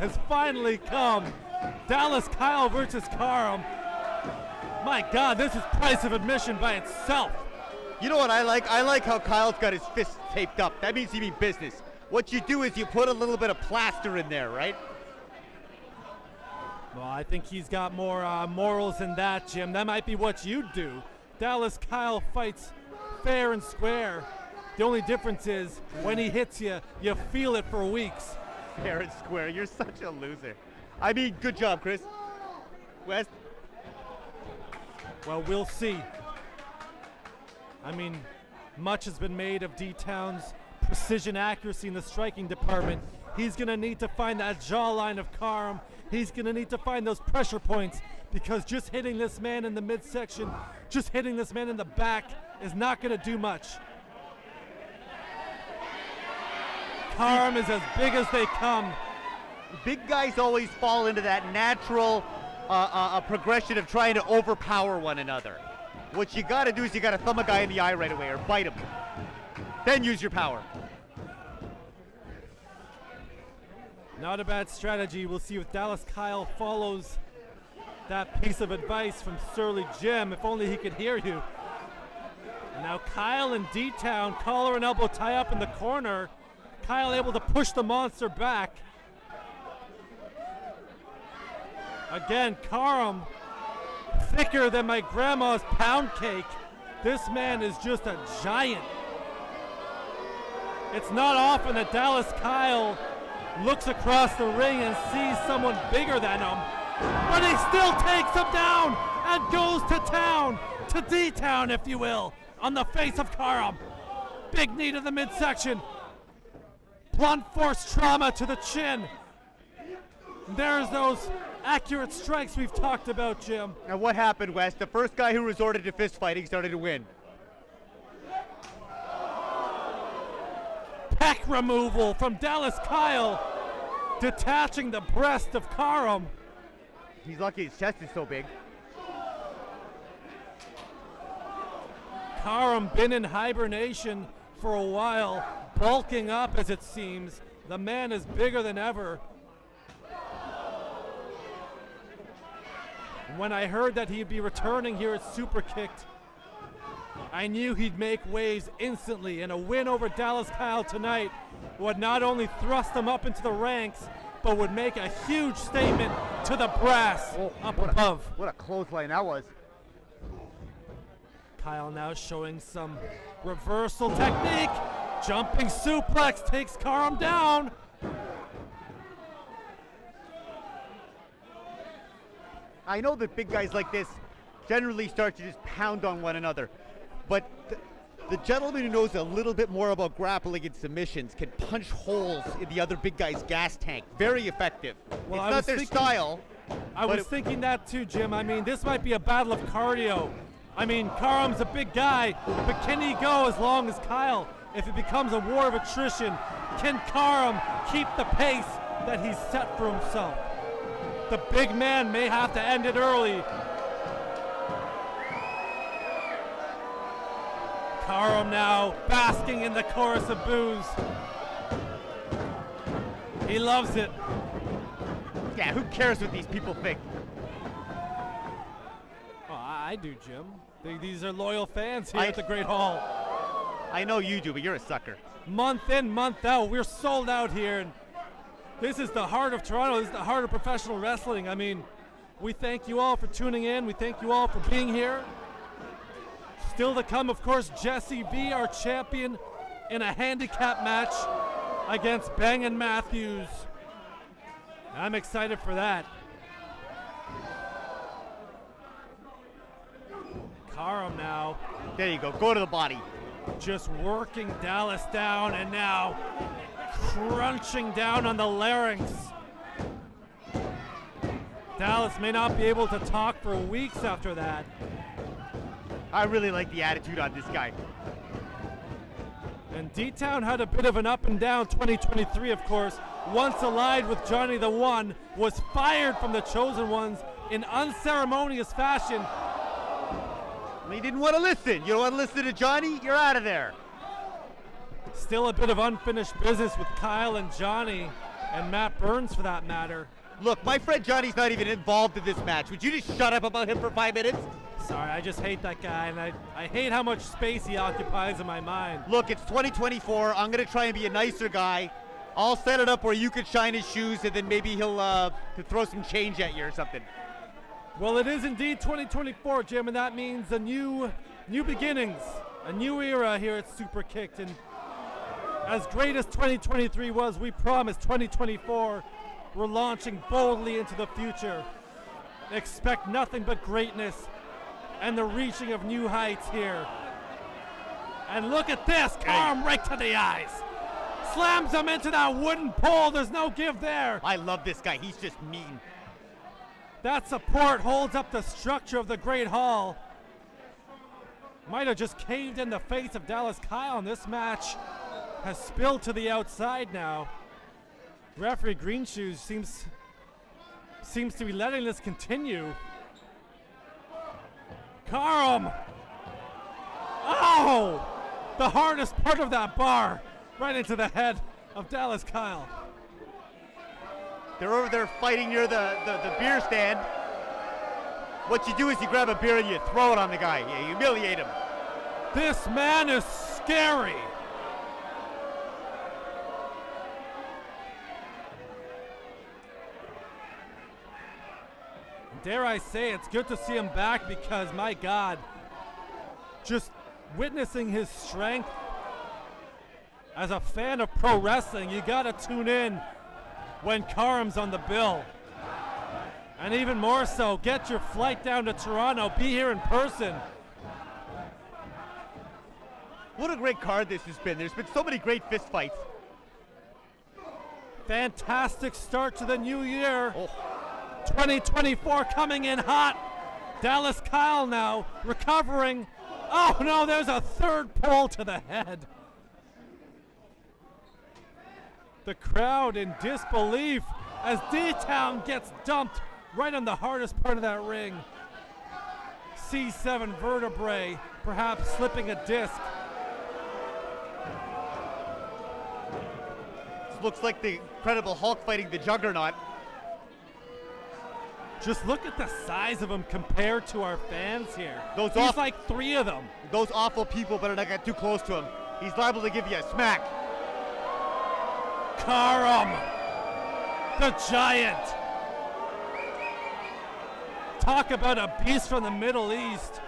has finally come. Dallas Kyle versus Karam. My God, this is price of admission by itself. You know what I like? I like how Kyle's got his fists taped up. That means he means business. What you do is you put a little bit of plaster in there, right? Well, I think he's got more morals than that, Jim. That might be what you do. Dallas Kyle fights fair and square. The only difference is when he hits you, you feel it for weeks. Fair and square. You're such a loser. I mean, good job, Chris. West. Well, we'll see. I mean, much has been made of D-Town's precision accuracy in the striking department. He's going to need to find that jawline of Karam. He's going to need to find those pressure points, because just hitting this man in the midsection, just hitting this man in the back is not going to do much. Karam is as big as they come. Big guys always fall into that natural progression of trying to overpower one another. What you got to do is you got to thumb a guy in the eye right away or bite him. Then use your power. Not a bad strategy. We'll see if Dallas Kyle follows that piece of advice from Surly Jim. If only he could hear you. And now Kyle and D-Town, collar and elbow tie up in the corner. Kyle able to push the monster back. Again, Karam, thicker than my grandma's pound cake. This man is just a giant. It's not often that Dallas Kyle looks across the ring and sees someone bigger than him, but he still takes him down and goes to town, to D-Town, if you will, on the face of Karam. Big knee to the midsection. Blunt force trauma to the chin. There's those accurate strikes we've talked about, Jim. Now what happened, West? The first guy who resorted to fist fighting started to win. Pec removal from Dallas Kyle, detaching the breast of Karam. He's lucky his chest is so big. Karam been in hibernation for a while, bulking up as it seems. The man is bigger than ever. When I heard that he'd be returning here at Superkick'd, I knew he'd make waves instantly, and a win over Dallas Kyle tonight would not only thrust him up into the ranks, but would make a huge statement to the brass up above. What a clothesline that was. Kyle now showing some reversal technique. Jumping suplex takes Karam down. I know that big guys like this generally start to just pound on one another, but the gentleman who knows a little bit more about grappling and submissions can punch holes in the other big guy's gas tank. Very effective. Well, it's not their style. I was thinking that too, Jim. I mean, this might be a battle of cardio. I mean, Karam's a big guy, but can he go as long as Kyle? If it becomes a war of attrition, can Karam keep the pace that he's set for himself? The big man may have to end it early. Karam now basking in the chorus of boos. He loves it. Yeah, who cares what these people think? Well, I do, Jim. These are loyal fans here at the Great Hall. I know you do, but you're a sucker. Month in, month out, we're sold out here. And this is the heart of Toronto. This is the heart of professional wrestling. I mean, we thank you all for tuning in. We thank you all for being here. Still to come, of course, Jesse V, our champion, in a handicap match against Bang & Matthews. I'm excited for that. Karam now. There you go. Go to the body. Just working Dallas down, and now crunching down on the larynx. Dallas may not be able to talk for weeks after that. I really like the attitude on this guy. And D-Town had a bit of an up and down 2023, of course. Once allied with Johnny the One, was fired from the Chosen Ones in unceremonious fashion. He didn't want to listen. You don't want to listen to Johnny? You're out of there. Still a bit of unfinished business with Kyle and Johnny. And Matt Burns, for that matter. Look, my friend Johnny's not even involved in this match. Would you just shut up about him for 5 minutes? Sorry, I just hate that guy, and I hate how much space he occupies in my mind. Look, it's 2024. I'm going to try and be a nicer guy. I'll set it up where you could shine his shoes, and then maybe he'll throw some change at you or something. Well, it is indeed 2024, Jim, and that means a new beginnings, a new era here at Superkick'd. And as great as 2023 was, we promise 2024, we're launching boldly into the future. Expect nothing but greatness and the reaching of new heights here. And look at this, Karam right to the eyes. Slams him into that wooden pole, there's no give there. I love this guy, he's just mean. That support holds up the structure of the Great Hall. Might have just caved in the face of Dallas Kyle, and this match has spilled to the outside now. Referee Greenshoes seems to be letting this continue. Karam! Oh! The hardest part of that bar, right into the head of Dallas Kyle. They're over there fighting near the beer stand. What you do is you grab a beer and you throw it on the guy. You humiliate him. This man is scary. Dare I say, it's good to see him back because, my God, just witnessing his strength as a fan of pro wrestling, you gotta tune in when Karam's on the bill. And even more so, get your flight down to Toronto, be here in person. What a great card this has been. There's been so many great fist fights. Fantastic start to the new year. Oh. 2024 coming in hot. Dallas Kyle now recovering. Oh no, there's a third pull to the head. The crowd in disbelief as D-Town gets dumped right on the hardest part of that ring. C7 vertebrae, perhaps slipping a disc. This looks like the Incredible Hulk fighting the Juggernaut. Just look at the size of him compared to our fans here. He's like 3 of them. Those awful people better not get too close to him. He's liable to give you a smack. Karam, the giant. Talk about a beast from the Middle East.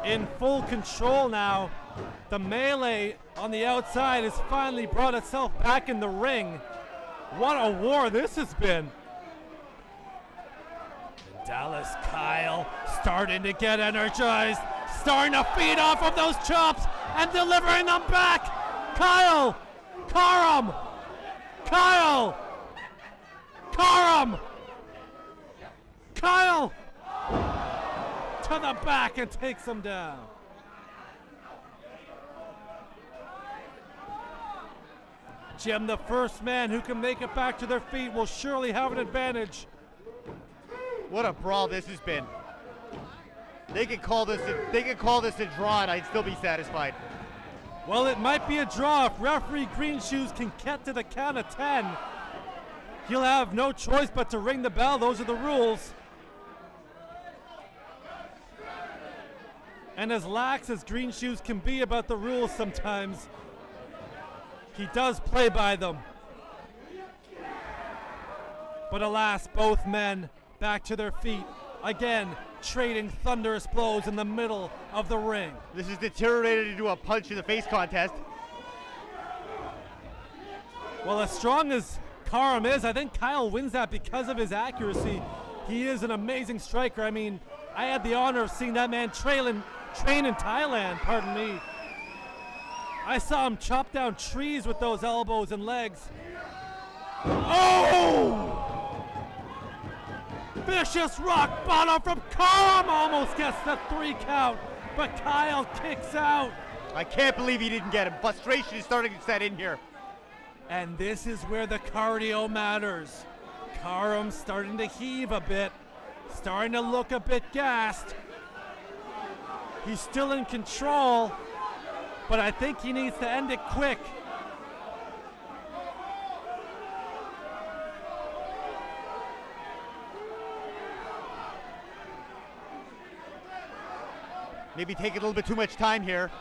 In full control now. The melee on the outside has finally brought itself back in the ring. What a war this has been. Dallas Kyle starting to get energized, starting to feed off of those chops and delivering them back. Kyle, Karam, Kyle, Karam, Kyle to the back and takes him down. Jim, the first man who can make it back to their feet will surely have an advantage. What a brawl this has been. They could call this a draw and I'd still be satisfied. Well, it might be a draw if referee Greenshoes can get to the count of 10. He'll have no choice but to ring the bell. Those are the rules. And as lax as Greenshoes can be about the rules sometimes, he does play by them. But alas, both men back to their feet, again trading thunderous blows in the middle of the ring. This has deteriorated into a punch in the face contest. Well, as strong as Karam is, I think Kyle wins that because of his accuracy. He is an amazing striker. I mean, I had the honor of seeing that man train in Thailand, pardon me. I saw him chop down trees with those elbows and legs. Oh! Vicious rock bottom from Karam, almost gets the 3 count, but Kyle kicks out. I can't believe he didn't get him. Frustration is starting to set in here. And this is where the cardio matters. Karam's starting to heave a bit, starting to look a bit gassed. He's still in control, but I think he needs to end it quick. Maybe taking a little bit too much time here.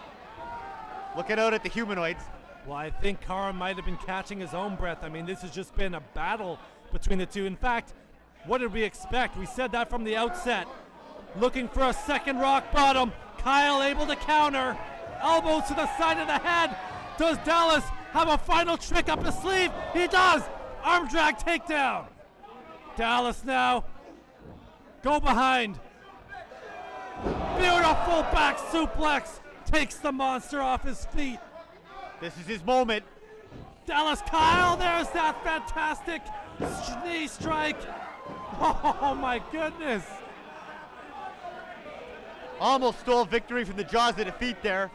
Looking out at the humanoids. Well, I think Karam might have been catching his own breath. I mean, this has just been a battle between the two. In fact, what did we expect? We said that from the outset. Looking for a second rock bottom. Kyle able to counter. Elbows to the side of the head. Does Dallas have a final trick up his sleeve? He does! Arm drag takedown. Dallas now. Go behind. Beautiful back suplex. Takes the monster off his feet. This is his moment. Dallas Kyle, there's that fantastic knee strike. Oh my goodness. Almost stole victory from the jaws of defeat there.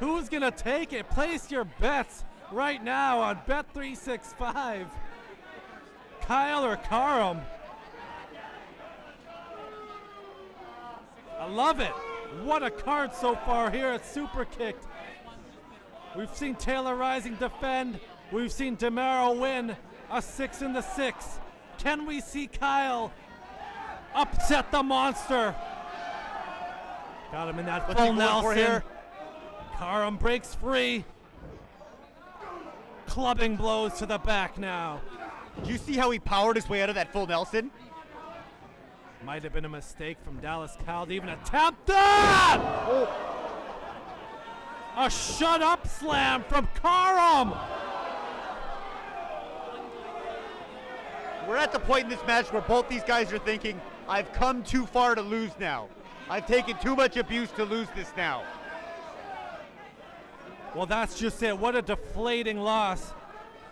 Who's gonna take it? Place your bets right now on Bet365. Kyle or Karam? I love it. What a card so far here at Superkick'd. We've seen Taylor Rising defend. We've seen DeMaro win a 6 in the 6. Can we see Kyle upset the monster? Got him in that What's he full going for Nelson. here? Karam breaks free. Clubbing blows to the back now. Did you see how he powered his way out of that full Nelson? Might have been a mistake from Dallas Kyle to even attempt that! Oh. A shut-up slam from Karam! We're at the point in this match where both these guys are thinking, I've come too far to lose now. I've taken too much abuse to lose this now. Well, that's just it. What a deflating loss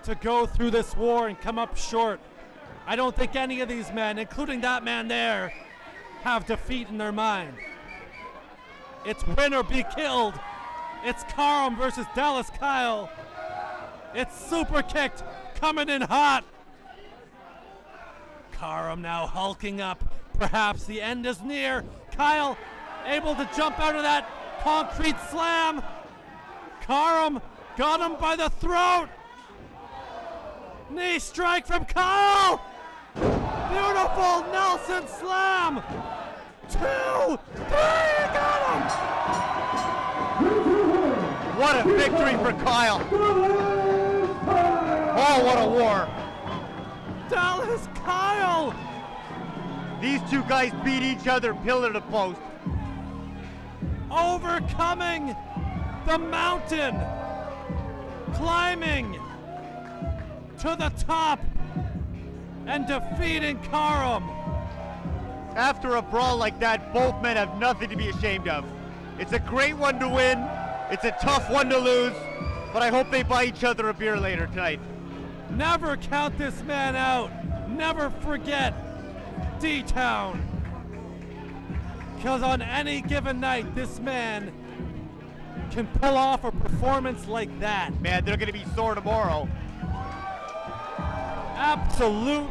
to go through this war and come up short. I don't think any of these men, including that man there, have defeat in their mind. It's win or be killed. It's Karam versus Dallas Kyle. It's Superkick'd coming in hot. Karam now hulking up. Perhaps the end is near. Kyle able to jump out of that concrete slam. Karam got him by the throat. Knee strike from Kyle. Beautiful Nelson slam. 2, 3, got him. What a victory for Kyle. Oh, what a war. Dallas Kyle. These two guys beat each other pillar to post. Overcoming the mountain. Climbing to the top and defeating Karam. After a brawl like that, both men have nothing to be ashamed of. It's a great one to win. It's a tough one to lose, but I hope they buy each other a beer later tonight. Never count this man out. Never forget D-Town. Because on any given night, this man can pull off a performance like that. Man, they're going to be sore tomorrow. Absolute